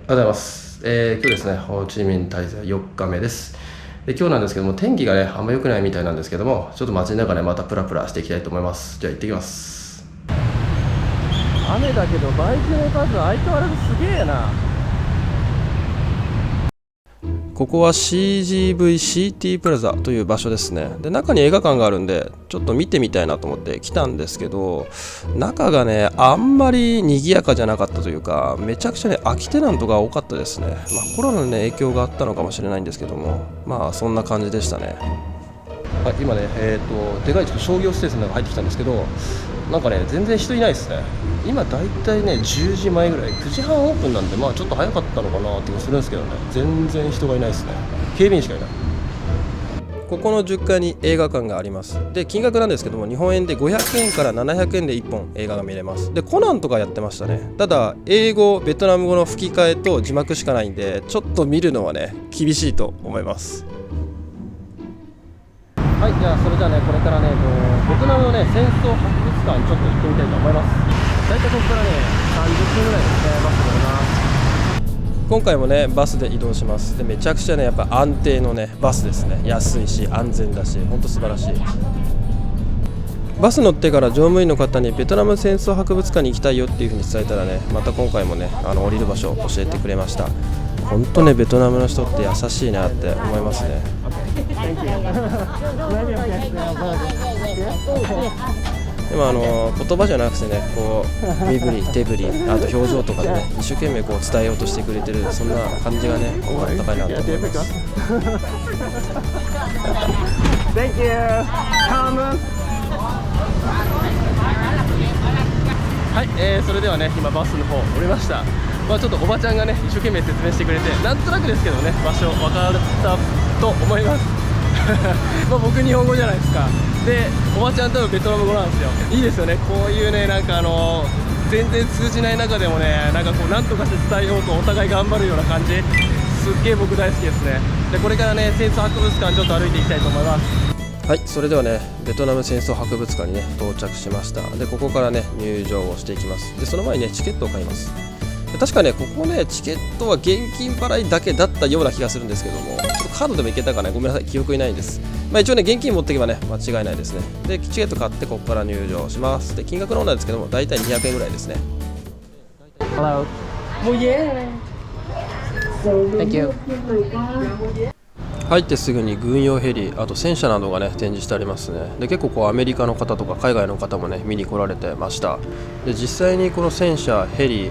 おはようございます。今日ですね、ホーチミン滞在4日目です。今日なんですけども、天気がね、あんま良くないみたいなんですけども、ちょっと街の中でまたプラプラしていきたいと思います。じゃあ行ってきます。雨だけど、バイクの数相変わらずすげえな。ここは CGV-CT プラザという場所ですね。で、中に映画館があるんで、ちょっと見てみたいなと思って来たんですけど、中がね、あんまり賑やかじゃなかったというか、めちゃくちゃね、空きテナントが多かったですね。コロナのね、影響があったのかもしれないんですけども、そんな感じでしたね。今ね、でかい商業施設の中入ってきたんですけど、なんかね、全然人いないですね。今だいたいね、10時前ぐらい、9時半オープンなんで、ちょっと早かったのかなって気がするんですけどね、全然人がいないですね。警備員しかいない。ここの10階に映画館があります。で、金額なんですけども、日本円で500円から700円で1本映画が見れます。で、コナンとかやってましたね。ただ、英語、ベトナム語の吹き替えと字幕しかないんで、ちょっと見るのはね、厳しいと思います。はい、じゃあそれじゃあね、これからね、ベトナムのね、戦争博物館ちょっと行ってみたいと思います。大体ここからね、30分ぐらいですね、バスで乗ります。今回もね、バスで移動します。で、めちゃくちゃね、やっぱ安定のね、バスですね。安いし、安全だし、ほんと素晴らしい。バス乗ってから乗務員の方にベトナム戦争博物館に行きたいよっていう風に伝えたらね、また今回もね、降りる場所を教えてくれました。本当ね、ベトナムの人って優しいなって思いますね。でも言葉じゃなくてね、こう身振り手振り、あと表情とかでね、一生懸命こう伝えようとしてくれてる、そんな感じがね、あったかいなと思います。Thank you. はい、それではね、今バスの方降りました。ちょっとおばちゃんがね、一生懸命説明してくれて、なんとなくですけどね、場所分かったと思います。僕日本語じゃないですか。で、おばちゃん多分ベトナム語なんですよ。いいですよね、こういうね、なんか全然通じない中でもね、なんかこうなんとかして伝えようとお互い頑張るような感じ、すっげえ僕大好きですね。で、これからね、戦争博物館ちょっと歩いていきたいと思います。はい、それではね、ベトナム戦争博物館にね、到着しました。で、ここからね、入場をしていきます。で、その前にね、チケットを買います。確かね、ここね、チケットは現金払いだけだったような気がするんですけども、ちょっとカードでもいけたかね、ごめんなさい、記憶にないです。一応ね、現金持っていけばね、間違いないですね。で、チケット買って、ここから入場します。で、金額の方なんですけども、だいたい200円ぐらいですね。Hello. Thank you. 入ってすぐに軍用ヘリ、あと戦車などがね展示してありますね。で、結構こうアメリカの方とか海外の方もね見に来られてました。で、実際にこの戦車、ヘリ、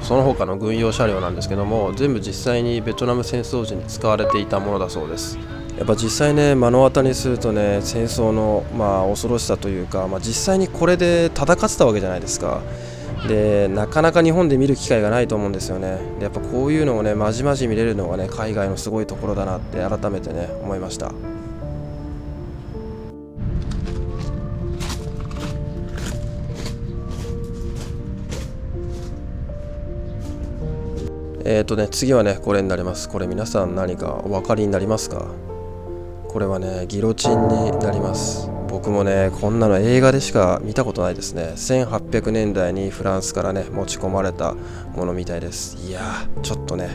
その他の軍用車両なんですけども、全部実際にベトナム戦争時に使われていたものだそうです。やっぱ実際ね、目の当たりにするとね、戦争の恐ろしさというか、実際にこれで戦ってたわけじゃないですか。で、なかなか日本で見る機会がないと思うんですよね。で、やっぱこういうのをね、まじまじ見れるのがね、海外のすごいところだなって改めてね、思いました。次はね、これになります。これ皆さん何かお分かりになりますか？これはね、ギロチンになります。僕もね、こんなの映画でしか見たことないですね。1800年代にフランスからね持ち込まれたものみたいです。いやー、ちょっとね、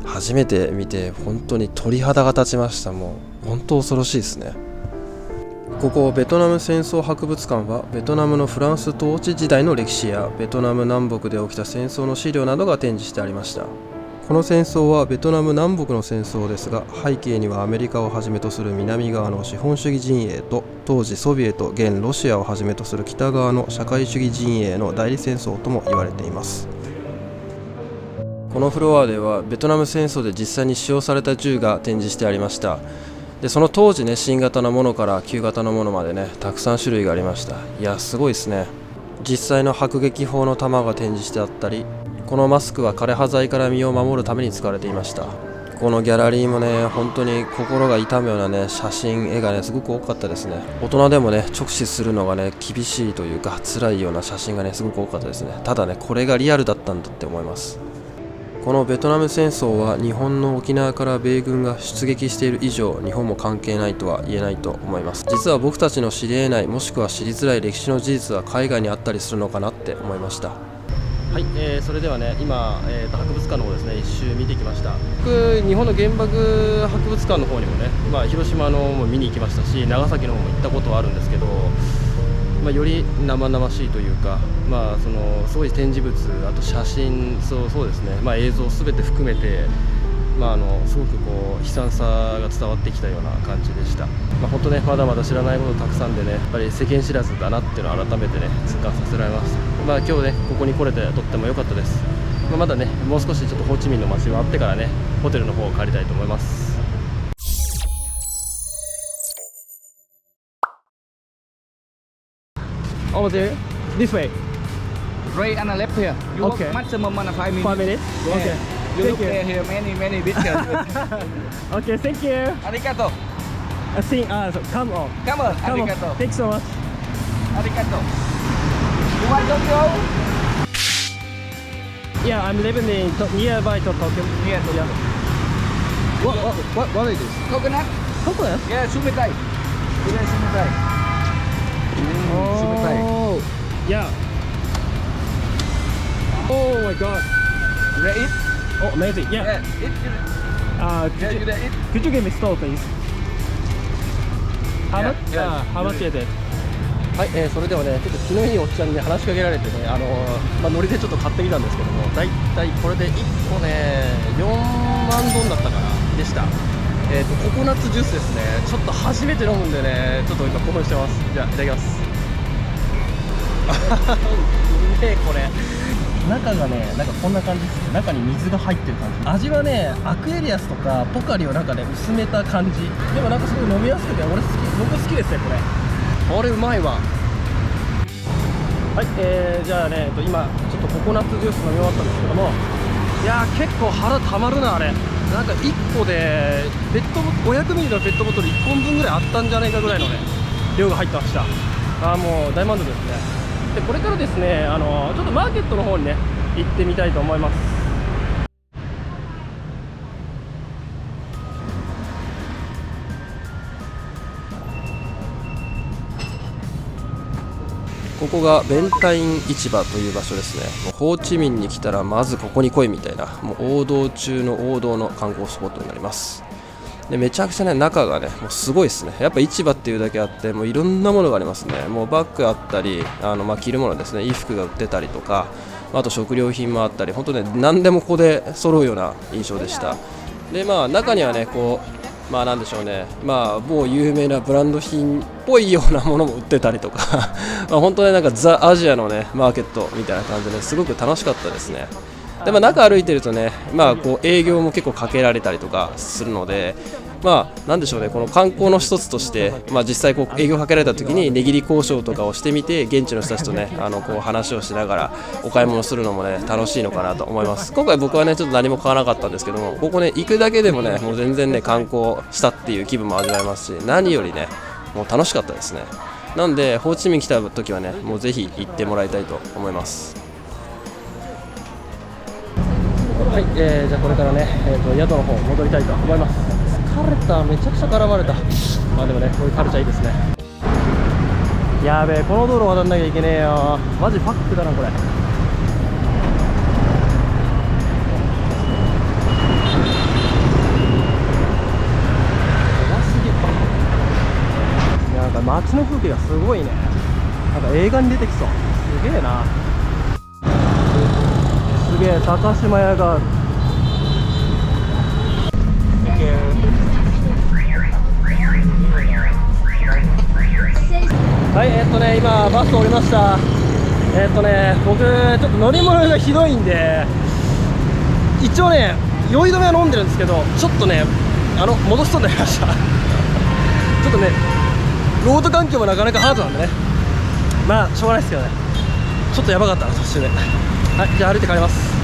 初めて見て本当に鳥肌が立ちました。もう本当恐ろしいですね。ここベトナム戦争博物館は、ベトナムのフランス統治時代の歴史やベトナム南北で起きた戦争の資料などが展示してありました。この戦争はベトナム南北の戦争ですが、背景にはアメリカをはじめとする南側の資本主義陣営と、当時ソビエト現ロシアをはじめとする北側の社会主義陣営の代理戦争とも言われています。このフロアではベトナム戦争で実際に使用された銃が展示してありました。で、その当時ね、新型のものから旧型のものまでね、たくさん種類がありました。いや、すごいですね。実際の迫撃砲の弾が展示してあったり、このマスクは枯葉剤から身を守るために使われていました。このギャラリーもね、本当に心が痛むようなね、写真、絵がね、すごく多かったですね。大人でもね、直視するのがね、厳しいというか、辛いような写真がね、すごく多かったですね。ただね、これがリアルだったんだって思います。このベトナム戦争は日本の沖縄から米軍が出撃している以上、日本も関係ないとは言えないと思います。実は僕たちの知り得ない、もしくは知りづらい歴史の事実は海外にあったりするのかなって思いました。はい、それではね、今、博物館の方ですね、一周見てきました。僕、日本の原爆博物館の方にもね、広島のも見に行きましたし、長崎の方も行ったことはあるんですけど、より生々しいというか、すごい展示物、あと写真、そうですね、映像すべて含めて、すごくこう悲惨さが伝わってきたような感じでした。本当ね、まだまだ知らないことたくさんでね、やっぱり世間知らずだなっていうのを改めてね、痛感させられました。今日ね、ここに来れてとっても良かったです。まだね、もう少しちょっとホーチミンの街はあってからね、ホテルの方を借りたいと思います。Over there, this way. Right on the left here. You Okay. walk maximum 5 minutes. 5 minutes? Yeah. Okay. You look Thank you. there here many pictures. Okay, thank you. Arigato. I think, so come on. Come on. Come on. Arigato. Thanks so much. Arigato. You want Tokyo? Yeah, I'm living in nearby to Tokyo. Near Tokyo. Yeah. What is this? Coconut? Coconut? Yeah, sumitai. Today sumitai. Sumitai. Oh, yeah. Oh my god. You ready eat? Oh, amazing. Yeah. Yeah. Eat. Uh, Yeah, you ready eat? could you give me store, please? How Yeah, much? yeah. How much is it? はい、それではね、ちょっと気のいいおっちゃんに、ね、話しかけられてね、ノリでちょっと買ってみたんですけども、だいたいこれで1個ね、4万ドンだったかな、でした。ココナッツジュースですね。ちょっと初めて飲むんでね、ちょっと今興奮してます。じゃあ、いただきます。うめえ、これ。中がね、なんかこんな感じですね。中に水が入ってる感じ。味はね、アクエリアスとかポカリをなんかね、薄めた感じ。でもなんかすごい飲みやすくて、僕好きですね、これ。これうまいわ。はい、じゃあね、今ちょっとココナッツジュース飲み終わったんですけども、いやー結構腹たまるなあれ。なんか1個で500ミリのペットボトル1本分ぐらいあったんじゃないかぐらいのね量が入ってました。もう大満足ですね。でこれからですね、ちょっとマーケットの方にね行ってみたいと思います。ここがベンタイン市場という場所ですね。もうホーチミンに来たらまずここに来いみたいな、もう王道中の王道の観光スポットになります。でめちゃくちゃね、中がねもうすごいですね。やっぱ市場っていうだけあって、もういろんなものがありますね。もうバッグあったり、着るものですね、衣服が売ってたりとか、あと食料品もあったり、本当ね何でもここで揃うような印象でした。で中にはねこうなんでしょうね、某有名なブランド品っぽいようなものも売ってたりとか本当ねなんかザ・アジアのねマーケットみたいな感じですごく楽しかったですね。で中歩いてるとね、こう営業も結構かけられたりとかするので、なんでしょうね、この観光の一つとして、実際こう営業かけられた時に値切り交渉とかをしてみて、現地の人たちとねこう話をしながらお買い物するのもね楽しいのかなと思います。今回僕はねちょっと何も買わなかったんですけども、ここね行くだけでもねもう全然ね観光したっていう気分も味わえますし、何よりねもう楽しかったですね。なんでホーチミン来た時はねもうぜひ行ってもらいたいと思います。はい、じゃあこれからね、宿の方戻りたいと思います。疲れた、めちゃくちゃ絡まれた。でもね、こういうカルチャーいいですね。やべえ、この道路渡んなきゃいけねえよ。マジパックだな、これ。なんか街の風景がすごいね。なんか映画に出てきそう。すげえな。すげえ、高島屋がある。はい、今バス降りました。僕ちょっと乗り物がひどいんで、一応ね酔い止めは飲んでるんですけど、ちょっとね戻しそうになりましたちょっとねロード環境もなかなかハードなんでね、しょうがないですけどね、ちょっとやばかったな途中で。はい、じゃあ歩いて帰ります。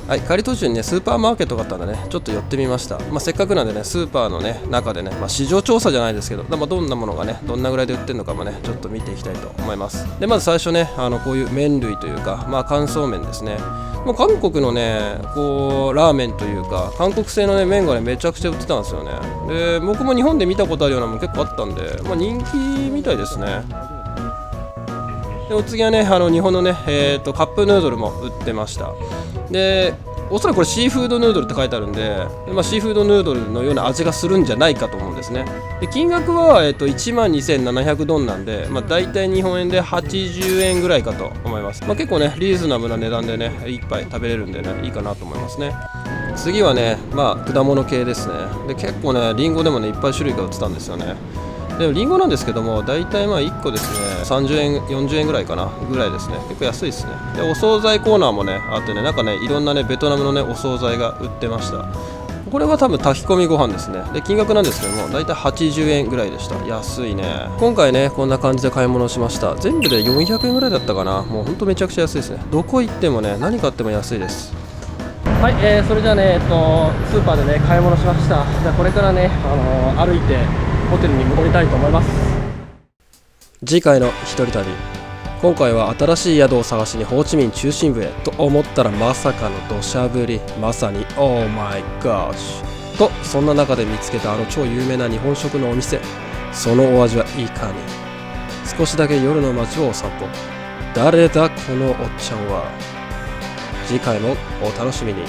はい、帰り途中にねスーパーマーケットがあったんでねちょっと寄ってみました。せっかくなんでねスーパーのね中でね、市場調査じゃないですけど、どんなものがねどんなぐらいで売ってるのかもねちょっと見ていきたいと思います。でまず最初ねこういう麺類というか乾燥麺ですね。もう韓国のねこうラーメンというか韓国製のね麺がねめちゃくちゃ売ってたんですよね。で僕も日本で見たことあるようなもの結構あったんで、人気みたいですね。でお次はね日本のね、カップヌードルも売ってました。でおそらくこれシーフードヌードルって書いてあるんで、シーフードヌードルのような味がするんじゃないかと思うんですね。で金額は、12,700ドンなんで、だいたい日本円で80円ぐらいかと思います。結構ねリーズナブルな値段でね一杯食べれるんでねいいかなと思いますね。次はね果物系ですね。で結構ねリンゴでもねいっぱい種類が売ってたんですよね。でもリンゴなんですけどもだいたい1個ですね30円40円ぐらいかなぐらいですね。結構安いですね。でお惣菜コーナーもねあってね、なんかねいろんなねベトナムのねお惣菜が売ってました。これは多分炊き込みご飯ですね。で金額なんですけどもだいたい80円ぐらいでした。安いね。今回ねこんな感じで買い物しました。全部で400円ぐらいだったかな。もうほんとめちゃくちゃ安いですね。どこ行ってもね何買っても安いです。はい、それじゃあね、スーパーでね買い物しました。じゃあこれからね、歩いてホテルに戻りたいと思います。次回の一人旅、今回は新しい宿を探しにホーチミン中心部へと思ったらまさかの土砂降り、まさにオーマイガーシュと、そんな中で見つけた超有名な日本食のお店。そのお味はいかに。少しだけ夜の街をお散歩。誰だこのおっちゃんは。次回もお楽しみに。